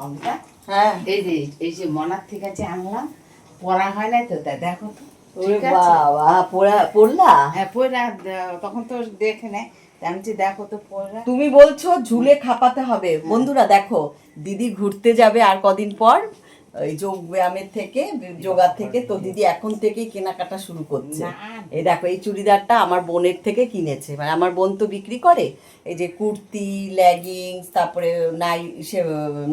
অমিতা, হ্যাঁ এই যে মনার থেকে যে আনলাম, পড়া হয় নাই তো, তাই দেখো তো। ওরে ঠিক আছে? বাবা, পড়লা? হ্যাঁ, পড়া তখন তো দেখে নেয়। আমি যে দেখো তো পড়া। তুমি বলছো ঝুলে খাপাতে হবে। বন্ধুরা দেখো, দিদি ঘুরতে যাবে আর কদিন পর এই যোগ ব্যায়ামের থেকে, যোগা থেকে। তো দিদি এখন থেকেই কেনাকাটা শুরু করছে। না। এই দেখো, এই চুড়িদারটা আমার বোনের থেকে কিনেছে। মানে আমার বোন তো বিক্রি করে এই যে কুর্তি, লেগিংস, তারপরে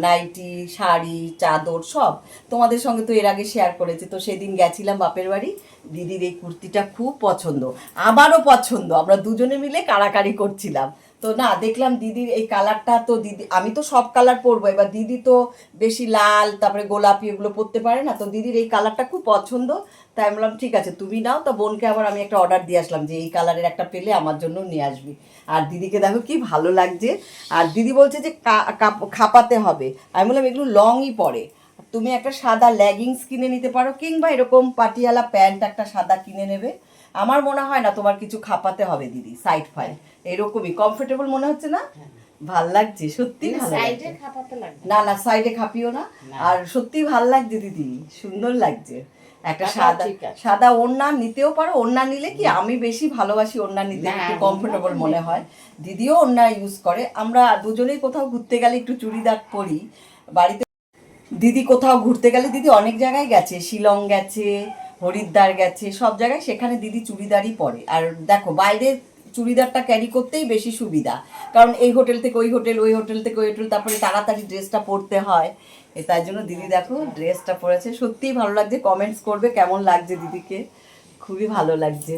নাইটি, শাড়ি, চাদর সব। তোমাদের সঙ্গে তো এর আগে শেয়ার করেছে। তো সেদিন গেছিলাম বাপের বাড়ি, দিদির এই কুর্তিটা খুব পছন্দ, আমারও পছন্দ। আমরা দুজনে মিলে কাড়াকাড়ি করছিলাম। তো না, দেখলাম দিদির এই কালারটা, তো দিদি, আমি তো সব কালার পরবো, এবার দিদি তো বেশি লাল তারপরে গোলাপি এগুলো পরতে পারে না। তো দিদির এই কালারটা খুব পছন্দ। তাই আমি বললাম ঠিক আছে তুমি নাও। তো বোনকে আবার আমি একটা অর্ডার দিয়ে আসলাম যে এই কালারের একটা পেলে আমার জন্য নিয়ে আসবি। আর দিদিকে দেখো কি ভালো লাগছে। আর দিদি বলছে যে খাপাতে হবে। আমি বললাম এগুলো লংই পরে, তুমি একটা সাদা লেগিংস কিনে নিতে পারো, কিংবা এরকম পাটিয়ালা প্যান্ট একটা সাদা কিনে নেবে। আমার মনে হয় না তোমার কিছু খাপাতে হবে দিদি। সাইড ফাইড এরকমই কমফোর্টেবল মনে হচ্ছে না? ভাল লাগছে, সত্যি ভালো লাগছে। না না, সাইডে খাপিও না। আর সত্যি ভাল লাগছে দিদি, সুন্দর লাগছে। একটা সাদা সাদা ওড়না নিতেও পারো। ওড়না নিলে কি, আমি বেশি ভালোবাসি ওড়না নিতে, একটু কমফোর্টেবল মনে হয়। দিদিও ওড়না ইউজ করে। আমরা দুজনেই কোথাও ঘুরতে গেলে একটু চুড়িদার পরি বাড়িতে। দিদি কোথাও ঘুরতে গেলে, দিদি অনেক জায়গায় গেছে, শিলং গেছে, হরিদ্বার গেছে, সব জায়গায় সেখানে দিদি চুড়িদারই পরে। আর দেখো, বাইরে চুড়িদারটা ক্যারি করতেই বেশি সুবিধা, কারণ এই হোটেল থেকে ওই হোটেল, ওই হোটেল থেকে ওই হোটেল, তারপরে তাড়াতাড়ি ড্রেসটা পরতে হয়। তাই জন্য দিদি দেখো ড্রেসটা পরেছে, সত্যিই ভালো লাগছে। কমেন্টস করবে কেমন লাগছে দিদিকে, খুবই ভালো লাগছে।